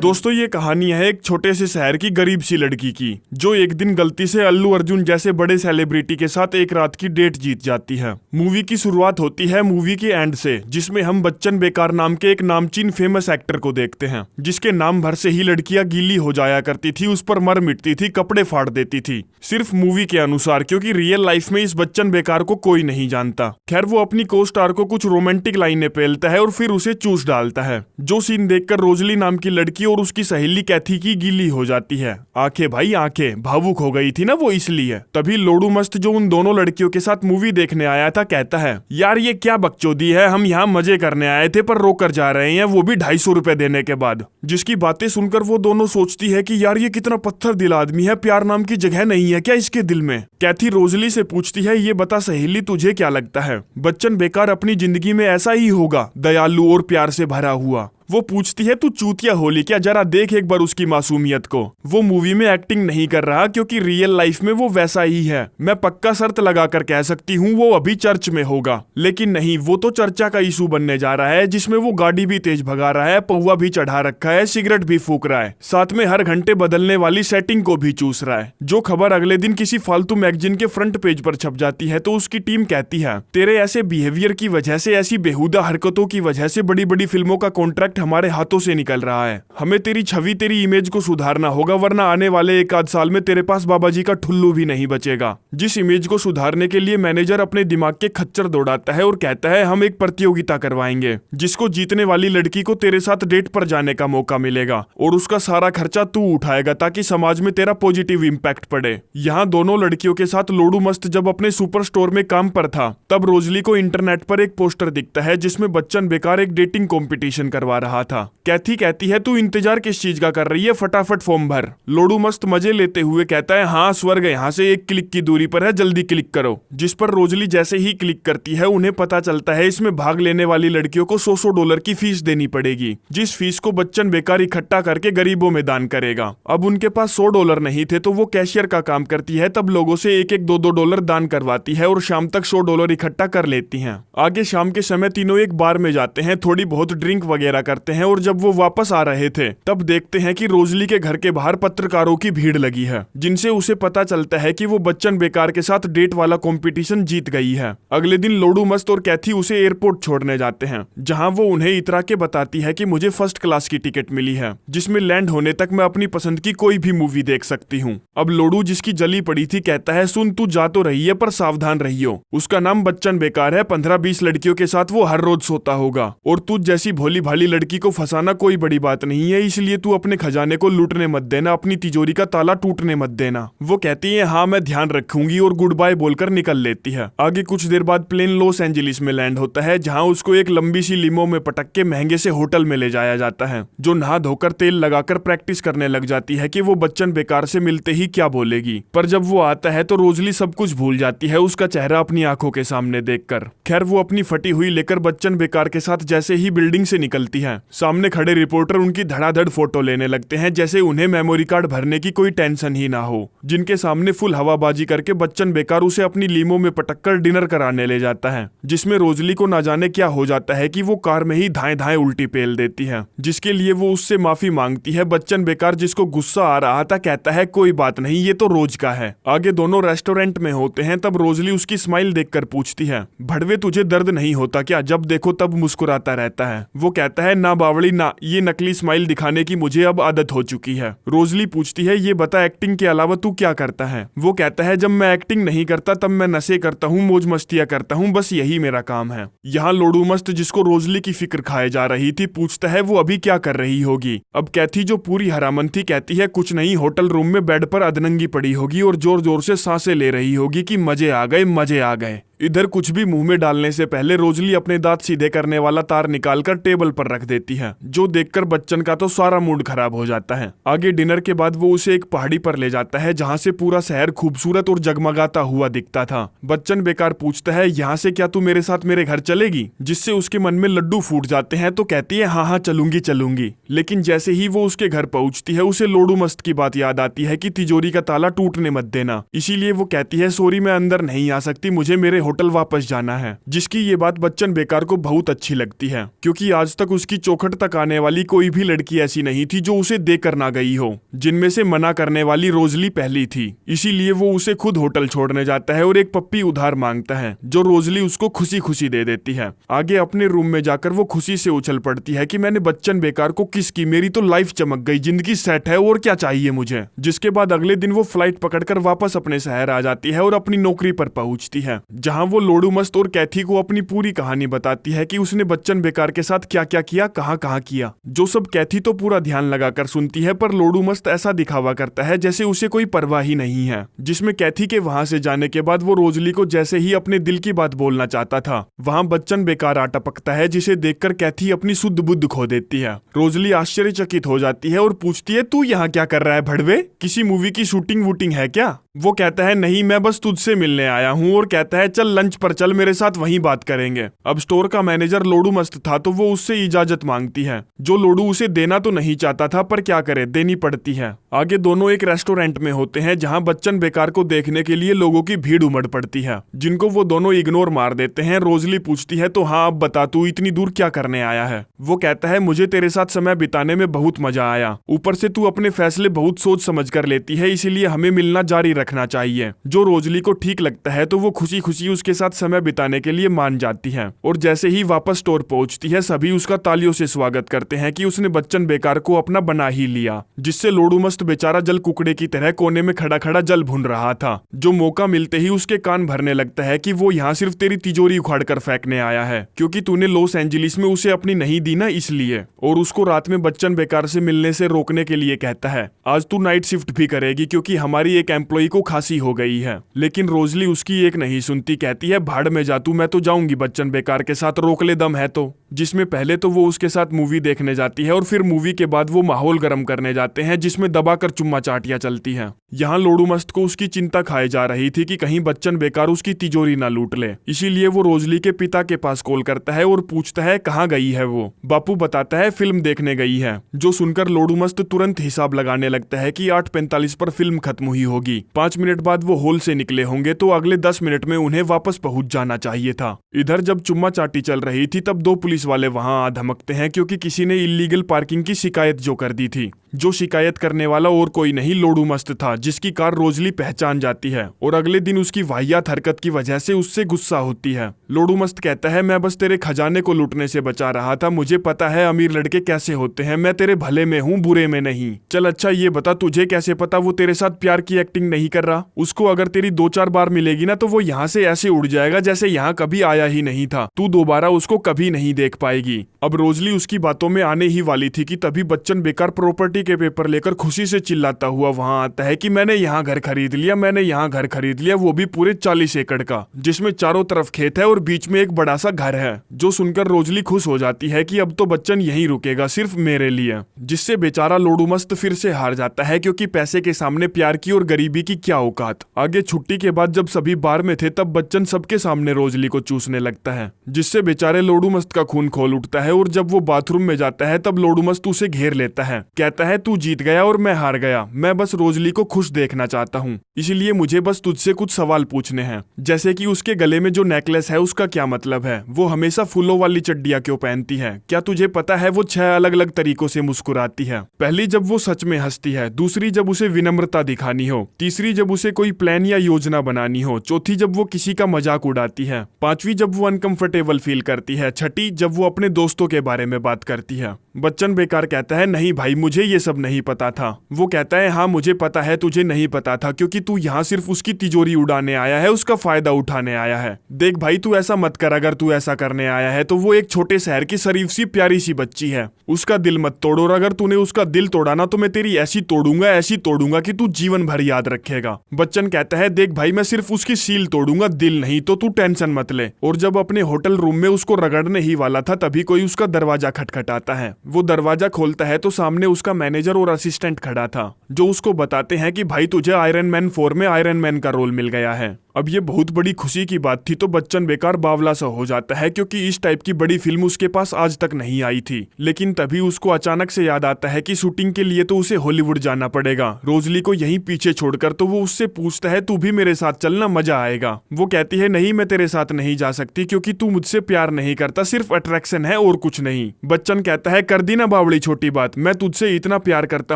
दोस्तों ये कहानी है एक छोटे से शहर की गरीब सी लड़की की, जो एक दिन गलती से अल्लू अर्जुन जैसे बड़े सेलिब्रिटी के साथ एक रात की डेट जीत जाती है। मूवी की शुरुआत होती है मूवी के एंड से, जिसमें हम बच्चन बेकार नाम के एक नामचीन फेमस एक्टर को देखते हैं, जिसके नाम भर से ही लड़कियां गीली हो जाया करती थी, उस पर मर मिटती थी, कपड़े फाड़ देती थी, सिर्फ मूवी के अनुसार, क्योंकि रियल लाइफ में इस बच्चन बेकार को कोई नहीं जानता। खैर वो अपनी को स्टार को कुछ रोमांटिक लाइनें पेलता है और फिर उसे चूस डालता है, जो सीन देखकर रोजली नाम की लड़की और उसकी सहेली कैथी की गीली हो जाती है। आंखें भाई आंखें, भावुक हो गई थी ना वो, इसलिए। तभी लोडू मस्त जो उन दोनों लड़कियों के साथ मूवी देखने आया था कहता है, यार ये क्या बकचोदी है, हम यहाँ मजे करने आए थे पर रोक कर जा रहे हैं, वो भी 250 रुपए देने के बाद। जिसकी बातें सुनकर वो दोनों सोचती है कि यार ये कितना पत्थर दिल आदमी है, प्यार नाम की जगह नहीं है क्या इसके दिल में। कैथी रोजली से पूछती है, ये बता सहेली तुझे क्या लगता है, बच्चन बेकार अपनी जिंदगी में ऐसा ही होगा, दयालु और प्यार से भरा हुआ। वो पूछती है, तू चूतिया होली क्या, जरा देख एक बार उसकी मासूमियत को। वो मूवी में एक्टिंग नहीं कर रहा, क्योंकि रियल लाइफ में वो वैसा ही है। मैं पक्का शर्त लगाकर कह सकती हूँ वो अभी चर्च में होगा। लेकिन नहीं, वो तो चर्चा का इशू बनने जा रहा है, जिसमें वो गाड़ी भी तेज भगा रहा है, पौवा भी चढ़ा रखा है, सिगरेट भी फूक रहा है, साथ में हर घंटे बदलने वाली सेटिंग को भी चूस रहा है। जो खबर अगले दिन किसी फालतू मैगजीन के फ्रंट पेज पर छप जाती है तो उसकी टीम कहती है, तेरे ऐसे बिहेवियर की वजह से, ऐसी बेहुदा हरकतों की वजह से बड़ी बड़ी फिल्मों का कॉन्ट्रैक्ट हमारे हाथों से निकल रहा है। हमें तेरी छवि, तेरी इमेज को सुधारना होगा, वरना आने वाले एक आध साल में तेरे पास बाबा जी का ठुल्लू भी नहीं बचेगा। जिस इमेज को सुधारने के लिए मैनेजर अपने दिमाग के खच्चर दौड़ाता है और कहता है, हम एक प्रतियोगिता करवाएंगे, जिसको जीतने वाली लड़की को तेरे साथ डेट पर जाने का मौका मिलेगा और उसका सारा खर्चा तू उठाएगा, ताकि समाज में तेरा पॉजिटिव इम्पैक्ट पड़े। यहाँ दोनों लड़कियों के साथ लोडू मस्त जब अपने सुपर स्टोर में काम पर था, तब रोजली को इंटरनेट पर एक पोस्टर दिखता है, जिसमें बच्चन बेकार एक डेटिंग कॉम्पिटिशन करवा रहा था। कैथी कहती है, तू इंतजार किस चीज का कर रही है, फटाफट फॉर्म भर। लोडू मस्त मजे लेते हुए कहता है, हाँ स्वर्ग यहाँ से 1 क्लिक की दूरी पर है, जल्दी क्लिक करो। जिस पर रोजली जैसे ही क्लिक करती है, उन्हें पता चलता है इसमें भाग लेने वाली लड़कियों को $100 की फीस देनी पड़ेगी, जिस फीस को बच्चन बेकार इकट्ठा करके गरीबों में दान करेगा। अब उनके पास $100 नहीं थे, तो वो कैशियर का काम करती है, तब लोगों से $1-1, $2-2 दान करवाती है और शाम तक $100 इकट्ठा कर लेती हैं। आगे शाम के समय तीनों एक बार में जाते हैं, थोड़ी बहुत ड्रिंक वगैरह करते हैं और जब वो वापस आ रहे थे तब देखते हैं कि रोजली के घर के बाहर पत्रकारों की भीड़ लगी है, जिनसे उसे पता चलता है कि वो बच्चन बेकार के साथ डेट वाला कंपटीशन जीत गई है। अगले दिन लोडू मस्त और कैथी उसे एयरपोर्ट छोड़ने जाते हैं, जहां वो उन्हें इतरा के बताती है कि मुझे फर्स्ट क्लास की टिकट मिली है, जिसमें लैंड होने तक मैं अपनी पसंद की कोई भी मूवी देख सकती हूँ। अब लोडू, जिसकी जली पड़ी थी, कहता है, सुन तू जा तो रही है पर सावधान रहियो, उसका नाम बच्चन बेकार है, 15-20 लड़कियों के साथ वो हर रोज सोता होगा और तुझ जैसी भोली भाली लड़की को फंसाना कोई बड़ी बात नहीं है, इसलिए तू अपने खजाने को लूटने मत देना, अपनी तिजोरी का ताला टूटने मत देना। वो कहती है, हाँ मैं ध्यान रखूंगी, और गुड बाय बोलकर निकल लेती है। आगे कुछ देर बाद प्लेन लॉस एंजलिस में लैंड होता है, जहाँ उसको एक लंबी सी लिमो में पटक के महंगे से होटल में ले जाया जाता है, जो नहा धोकर तेल लगाकर प्रैक्टिस करने लग जाती है कि वो बच्चन बेकार से मिलते ही क्या बोलेगी। पर जब वो आता है तो रोजली सब कुछ भूल जाती है, उसका चेहरा अपनी आंखों के सामने देखकर। खैर वो अपनी फटी हुई लेकर बच्चन बेकार के साथ जैसे ही बिल्डिंग से निकलती है, सामने खड़े रिपोर्टर उनकी धड़ाधड़ फोटो लेने लगते हैं, जैसे उन्हें मेमोरी कार्ड भरने की कोई टेंशन ही ना हो। जिनके सामने फुल हवाबाजी करके बच्चन बेकार उसे अपनी लीमो में पटककर डिनर कराने ले जाता है, जिसमें रोजली को ना जाने क्या हो जाता है कि वो कार में ही धाए धाए उल्टी पेल देती है, जिसके लिए वो उससे माफी मांगती है। बच्चन बेकार, जिसको गुस्सा आ रहा था, कहता है, कोई बात नहीं, ये तो रोज का है। आगे दोनों रेस्टोरेंट में होते हैं, तब रोजली उसकी स्माइल देखकर पूछती है, भड़वे तुझे दर्द नहीं होता क्या, जब देखो तब मुस्कुराता रहता है। वो कहता है, ना बावड़ी ना, ये नकली स्माइल दिखाने की मुझे अब आदत हो चुकी है। रोजली पूछती है, ये बता एक्टिंग के अलावा तू क्या करता है। वो कहता है, जब मैं एक्टिंग नहीं करता तब मैं नशे करता हूँ, मौज मस्तियाँ करता हूँ, बस यही मेरा काम है। यहाँ लोडू मस्त, जिसको रोजली की फिक्र खाए जा रही थी, पूछता है वो अभी क्या कर रही होगी। अब कैथी, जो पूरी हरामन थी, कहती है, कुछ नहीं, होटल रूम में बेड पर अधनंगी पड़ी होगी और जोर जोर से सांसें ले रही होगी कि मजे आ गए, मजे आ गए। इधर कुछ भी मुंह में डालने से पहले रोजली अपने दांत सीधे करने वाला तार निकालकर टेबल पर रख देती है, जो देखकर बच्चन का तो सारा मूड खराब हो जाता है। आगे डिनर के बाद वो उसे एक पहाड़ी पर ले जाता है, जहाँ से पूरा शहर खूबसूरत और जगमगाता हुआ दिखता था। बच्चन बेकार पूछता है, यहाँ से क्या तू मेरे साथ मेरे घर चलेगी, जिससे उसके मन में लड्डू फूट जाते हैं। तो कहती है, हाँ हाँ चलूंगी चलूंगी। लेकिन जैसे ही वो उसके घर पहुंचती है, उसे लोडू मस्त की बात याद आती है कि तिजोरी का ताला टूटने मत देना। इसीलिए वो कहती है, सॉरी मैं अंदर नहीं आ सकती, मुझे मेरे होटल वापस जाना है। जिसकी ये बात बच्चन बेकार को बहुत अच्छी लगती है, क्योंकि आज तक उसकी चौखट तक आने वाली कोई भी लड़की ऐसी नहीं थी जो उसे देकर ना गई हो, जिनमें से मना करने वाली रोजली पहली थी। इसीलिए वो उसे खुद होटल छोड़ने जाता है और एक पप्पी उधार मांगता है, जो रोजली उसको खुशी खुशी दे देती है। आगे अपने रूम में जाकर वो खुशी से उछल पड़ती है कि मैंने बच्चन बेकार को किस की, मेरी तो लाइफ चमक गई, जिंदगी सेट है, और क्या चाहिए मुझे। जिसके बाद अगले दिन वो फ्लाइट पकड़कर वापस अपने शहर आ जाती है और अपनी नौकरी पर पहुंचती है, जहां वो लोडू मस्त और कैथी को अपनी पूरी कहानी बताती है कि उसने बच्चन बेकार के साथ क्या क्या किया, कहां कहां किया। जो सब कैथी तो पूरा ध्यान लगाकर सुनती है, पर लोडू मस्त ऐसा दिखावा करता है जैसे उसे कोई परवाह ही नहीं है। जिसमें कैथी के वहां से जाने के बाद वो रोजली को जैसे ही अपने दिल की बात बोलना चाहता था, वहां बच्चन बेकार आ टपकता है, जिसे देखकर कैथी अपनी शुद्ध बुद्ध खो देती है। रोजली आश्चर्यचकित हो जाती है और पूछती है, तू यहाँ क्या कर रहा है भड़वे, किसी मूवी की शूटिंग वूटिंग है क्या? वो कहता है नहीं, मैं बस तुझसे मिलने आया हूँ, और कहता है चल लंच पर चल, मेरे साथ वहीं बात करेंगे। अब स्टोर का मैनेजर लोडू मस्त था, तो वो उससे इजाजत मांगती है, जो लोडू उसे देना तो नहीं चाहता था, पर क्या करे, देनी पड़ती है। आगे दोनों एक रेस्टोरेंट में होते हैं, जहाँ बच्चन बेकार को देखने के लिए लोगों की भीड़ उमड़ पड़ती है, जिनको वो दोनों इग्नोर मार देते हैं। रोजली पूछती है, तो हाँ अब बता, तू इतनी दूर क्या करने आया है? वो कहता है, मुझे तेरे साथ समय बिताने में बहुत मजा आया, ऊपर से तू अपने फैसले बहुत सोच समझ कर लेती है, इसीलिए हमें मिलना जारी रखना चाहिए। जो रोजली को ठीक लगता है, तो वो खुशी खुशी उसके साथ समय बिताने के लिए मान जाती है। और जैसे ही वापस स्टोर पहुंचती है, सभी उसका तालियों से स्वागत करते हैं कि उसने बच्चन बेकार को अपना बना ही लिया, जिससे लोडू मस्त बेचारा जल कुकड़े की तरह कोने में खड़ा खड़ा जल भुन रहा था। जो मौका मिलते ही उसके कान भरने लगता है कि वो यहाँ सिर्फ तेरी तिजोरी उखाड़ कर फेंकने आया है, क्योंकि तूने लॉस एंजलिस में उसे अपनी नहीं दी ना, इसलिए। और उसको रात में बच्चन बेकार से मिलने से रोकने के लिए कहता है, आज तू नाइट शिफ्ट भी करेगी, क्योंकि हमारी एक एम्प्लॉय को खांसी हो गई है। लेकिन रोजली उसकी एक नहीं सुनती, कहती है भाड़ में जा तू, मैं तो जाऊंगी बच्चन बेकार के साथ, रोक ले दम है तो। जिसमें पहले तो वो उसके साथ मूवी देखने जाती है, और फिर मूवी के बाद वो माहौल गर्म करने जाते हैं, जिसमें दबाकर चुम्मा चाटियां चलती हैं। यहाँ लोडू मस्त को उसकी चिंता खाई जा रही थी कि कहीं बच्चन बेकार उसकी तिजोरी ना लूट ले, इसीलिए वो रोजली के पिता के पास कॉल करता है और पूछता है कहाँ गई है वो। बापू बताता है फिल्म देखने गई है, जो सुनकर लोडू मस्त तुरंत हिसाब लगाने लगता है कि 8:45 पर फिल्म खत्म हुई होगी, 5 मिनट बाद वो हॉल से निकले होंगे, तो अगले 10 मिनट में उन्हें वापस पहुंच जाना चाहिए था। इधर जब चुम्मा चाटी चल रही थी, तब 2 पुलिस वाले वहां आ धमकते हैं, क्योंकि किसी ने इल्लीगल पार्किंग की शिकायत जो कर दी थी। जो शिकायत करने वाला और कोई नहीं लोडू मस्त था, जिसकी कार रोजली पहचान जाती है, और अगले दिन उसकी वाहियात हरकत की वजह से उससे गुस्सा होती है। लोडू मस्त कहता है, मैं बस तेरे खजाने को लूटने से बचा रहा था, मुझे पता है अमीर लड़के कैसे होते हैं, मैं तेरे भले में हूँ, बुरे में नहीं। चल अच्छा ये बता, तुझे कैसे पता वो तेरे साथ प्यार की एक्टिंग नहीं कर रहा? उसको अगर तेरी 2-4 बार मिलेगी ना, तो वो यहाँ से ऐसे उड़ जाएगा जैसे यहाँ कभी आया ही नहीं था, तू दोबारा उसको कभी नहीं देख पाएगी। अब रोजली उसकी बातों में आने ही वाली थी कि तभी बच्चन बेकार प्रॉपर्टी के पेपर लेकर खुशी से चिल्लाता हुआ वहां आता है कि मैंने यहाँ घर खरीद लिया, मैंने यहाँ घर खरीद लिया, वो भी पूरे 40 एकड़ का, जिसमें चारों तरफ खेत है और बीच में एक बड़ा सा घर है। जो सुनकर रोजली खुश हो जाती है कि अब तो बच्चन यहीं रुकेगा सिर्फ मेरे लिए, जिससे बेचारा लोडू मस्त फिर से हार जाता है, क्योंकि पैसे के सामने प्यार की और गरीबी की क्या औकात। आगे छुट्टी के बाद जब सभी बार में थे, तब बच्चन सबके सामने रोजली को चूसने लगता है, जिससे बेचारे लोडू मस्त का खून खोल उठता है। और जब वो बाथरूम में जाता है, तब लोडू मस्त उसे घेर लेता है, कहता है तू जीत गया और मैं हार गया, मैं बस रोजली को खुश देखना चाहता हूँ, इसलिए मुझे बस तुझसे कुछ सवाल पूछने हैं, जैसे कि उसके गले में जो नेकलेस है उसका क्या मतलब है, वो हमेशा फूलों वाली चड्डियां क्यों पहनती है, क्या तुझे पता है वो 6 अलग अलग तरीकों से मुस्कुराती है, पहली जब वो सच में हंसती है, दूसरी जब उसे विनम्रता दिखानी हो, तीसरी जब उसे कोई प्लान या योजना बनानी हो, चौथी जब वो किसी का मजाक उड़ाती है, पांचवी जब वो अनकंफर्टेबल फील करती है, छठी जब वो अपने दोस्तों के बारे में बात करती है। बच्चन बेकार कहता है नहीं भाई, मुझे ये सब नहीं पता था। वो कहता है हाँ मुझे पता है तुझे नहीं पता था, क्योंकि तू यहाँ सिर्फ उसकी तिजोरी उड़ाने आया है, उसका फायदा उठाने आया है। देख भाई तू ऐसा मत कर, अगर तू ऐसा करने आया है तो वो एक छोटे शहर की शरीफ सी प्यारी सी बच्ची है, उसका दिल मत तोड़ो, और अगर तूने उसका दिल तोड़ा ना तो मैं तेरी ऐसी तोड़ूंगा कि तू जीवन भर याद रखेगा। बच्चन कहता है देख भाई मैं सिर्फ उसकी सील तोड़ूंगा, दिल नहीं, तो तू टेंशन मत ले। और जब अपने होटल रूम में उसको रगड़ने ही वाला था, तभी कोई उसका दरवाजा खटखटाता है। वो दरवाजा खोलता है तो सामने उसका मैनेजर और असिस्टेंट खड़ा था, जो उसको बताते हैं कि भाई तुझे आयरन मैन 4 में आयरन मैन का रोल मिल गया है। अब ये बहुत बड़ी खुशी की बात थी तो बच्चन बेकार बावला सा हो जाता है, क्योंकि इस टाइप की बड़ी फिल्म उसके पास आज तक नहीं आई थी। लेकिन तभी उसको अचानक से याद आता है कि शूटिंग के लिए तो उसे हॉलीवुड जाना पड़ेगा, रोजली को यहीं पीछे छोड़कर। तो वो उससे पूछता है तू भी मेरे साथ चलना, मजा आएगा। वो कहती है नहीं, मैं तेरे साथ नहीं जा सकती क्योंकि तू मुझसे प्यार नहीं करता, सिर्फ अट्रैक्शन है और कुछ नहीं। बच्चन कहता है कर दी ना बावड़ी छोटी बात, मैं तुझसे इतना प्यार करता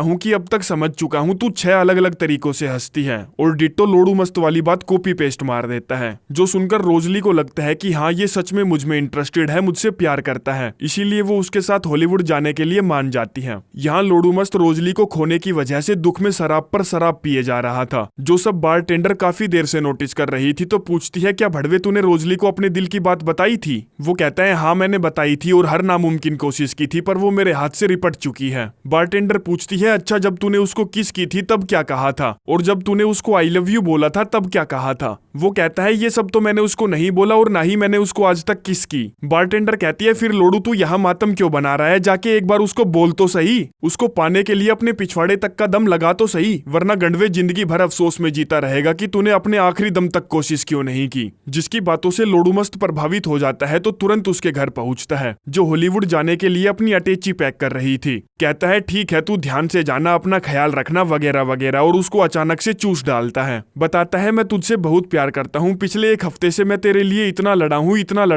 हूँ कि अब तक समझ चुका हूँ तू 6 अलग अलग तरीकों से हंसती है। और डिट्टो लोडू मस्त वाली बात कॉपी पेस्ट मार देता है, जो सुनकर रोजली को लगता है कि हाँ ये सच में मुझ में इंटरेस्टेड है, मुझसे प्यार करता है, इसीलिए वो उसके साथ हॉलीवुड जाने के लिए मान जाती है। यहाँ लोडू मस्त रोजली को खोने की वजह से दुख में शराब पर शराब पिए जा रहा था, जो सब बारटेंडर काफी देर से नोटिस कर रही थी। तो पूछती है क्या भड़वे तूने रोजली को अपने दिल की बात बताई थी? वो कहता है हाँ मैंने बताई थी और हर नामुमकिन कोशिश की थी, पर वो मेरे हाथ से रिपट चुकी है। बारटेंडर पूछती है अच्छा जब तूने उसको किस की थी तब क्या कहा था, और जब तूने उसको आई लव यू बोला था तब क्या कहा था? वो कहता है ये सब तो मैंने उसको नहीं बोला और ना ही मैंने उसको आज तक किस की। बारटेंडर कहती है फिर लोडू तू यहाँ मातम क्यों बना रहा है, जाके एक बार उसको बोल तो सही, उसको पाने के लिए अपने पिछवाड़े तक का दम लगा तो सही, वरना गंडवे जिंदगी भर अफसोस में जीता रहेगा कि तूने अपने आखिरी दम तक कोशिश क्यों नहीं की। जिसकी बातों से लोडू मस्त प्रभावित हो जाता है तो तुरंत उसके घर पहुंचता है, जो हॉलीवुड जाने के लिए अपनी अटैची पैक कर रही थी। कहता है ठीक है तू ध्यान से जाना, अपना ख्याल रखना वगैरह वगैरह, और उसको अचानक से चूस डालता है। बताता है मैं तुझसे बहुत प्यार करता हूँ, पिछले एक हफ्ते से मैं तेरे लिए इतना लड़ा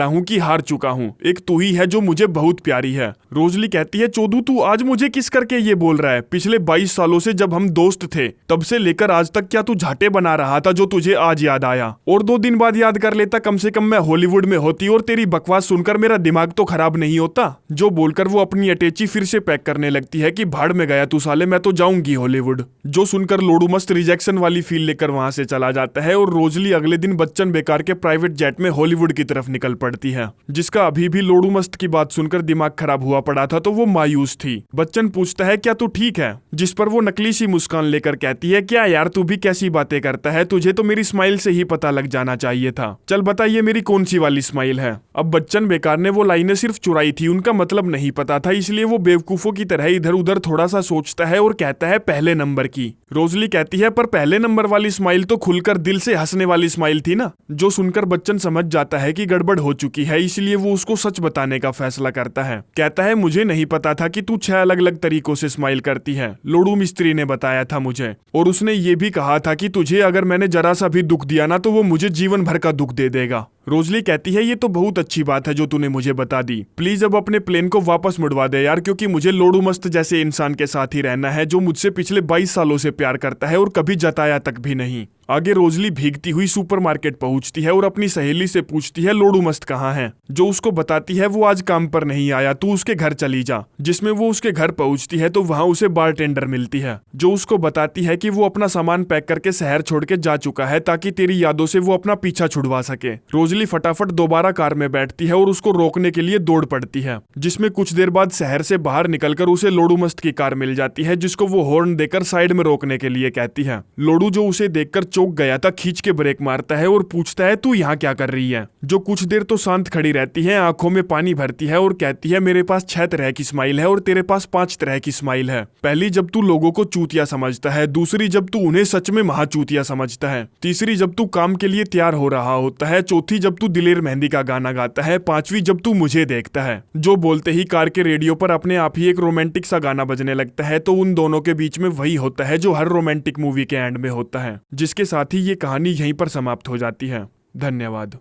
हूँ कि हार चुका हूँ, एक तू ही है जो मुझे बहुत प्यारी है। रोजली कहती है चोदू तू आज मुझे किस करके ये बोल रहा है, पिछले 22 सालों से जब हम दोस्त थे तब से लेकर आज तक क्या तू झाटे बना रहा था जो तुझे आज याद आया, और 2 दिन बाद याद कर लेता, कम से कम मैं हॉलीवुड में होती और तेरी बकवास सुनकर मेरा दिमाग तो खराब नहीं होता। जो बोलकर वो अपनी अटैची फिर से पैक करने लगती है कि भाड़ में गया तू साले, मैं तो जाऊंगी हॉलीवुड। जो सुनकर लोडू मस्त रिजेक्शन वाली फील लेकर वहां से चला जाता है और रोजली अगले दिन बच्चन बेकार के प्राइवेट जेट में हॉलीवुड की तरफ निकल पड़ती है, जिसका अभी भी लोडू मस्त की बात सुनकर दिमाग खराब हुआ पड़ा था तो वो मायूस थी। बच्चन पूछता है क्या तू ठीक है, जिस पर वो नकली सी मुस्कान लेकर कहती है क्या यार तू भी कैसी बातें करता है, तुझे तो मेरी स्माइल से ही पता लग जाना चाहिए था, चल बता ये मेरी कौन सी वाली स्माइल है। अब बच्चन बेकार ने वो लाइनें सिर्फ चुराई थी, उनका मतलब नहीं पता था, इसलिए वो बेवकूफों की तरह इधर उधर थोड़ा सा सोचता है और कहता है पहले नंबर की। रोजली कहती है पर पहले नंबर वाली स्माइल तो खुलकर दिल से हंसने वाली स्माइल थी ना। जो सुनकर बच्चन समझ जाता है कि गड़बड़ हो चुकी है, इसलिए वो उसको सच बताने का फैसला करता है। कहता है मुझे नहीं पता था कि तू 6 अलग अलग तरीकों से स्माइल करती है, लोडू मिस्त्री ने बताया था मुझे, और उसने ये भी कहा था कि तुझे अगर मैंने जरा सा भी दुख दिया ना तो वो मुझे जीवन भर का दुख दे देगा। रोजली कहती है ये तो बहुत अच्छी बात है जो तूने मुझे बता दी, प्लीज अब अपने प्लेन को वापस मुड़वा दे यार, क्योंकि मुझे लोडू मस्त जैसे इंसान के साथ ही रहना है जो मुझसे पिछले 22 सालों से प्यार करता है और कभी जताया तक भी नहीं। आगे रोजली भीगती हुई सुपरमार्केट पहुंचती है और अपनी सहेली से पूछती है लोडू मस्त कहाँ है, जो उसको बताती है वो आज काम पर नहीं आया, तू उसके घर चली जा। जिसमें वो उसके घर पहुंचती है तो वहां उसे बारटेंडर मिलती है, जो उसको बताती है कि वो अपना सामान पैक करके शहर छोड़ के जा चुका है ताकि तेरी यादों से वो अपना पीछा छुड़वा सके। रोजली फटाफट दोबारा कार में बैठती है और उसको रोकने के लिए दौड़ पड़ती है, जिसमें कुछ देर बाद शहर से बाहर निकलकर उसे लोडू मस्त की कार मिल जाती है, जिसको वो हॉर्न देकर साइड में रोकने के लिए कहती है। लोडू जो उसे देखकर चौंक गया था खींच के ब्रेक मारता है और पूछता है तू यहाँ क्या कर रही है। जो कुछ देर तो शांत खड़ी रहती है, आंखों में पानी भरती है और कहती है मेरे पास 6 तरह की स्माइल है और तेरे पास 5 तरह की स्माइल है। पहली जब तू लोगों को चूतिया समझता है, दूसरी जब तू उन्हें सच में महाचूतिया समझता है, तीसरी जब तू काम के लिए तैयार हो रहा होता है, चौथी जब तू दिलेर मेहंदी का गाना गाता है, 5वीं जब तू मुझे देखता है। जो बोलते ही कार के रेडियो पर अपने आप ही एक रोमांटिक सा गाना बजने लगता है, तो उन दोनों के बीच में वही होता है जो हर रोमांटिक मूवी के एंड में होता है, जिसके साथ ही ये कहानी यहीं पर समाप्त हो जाती है। धन्यवाद।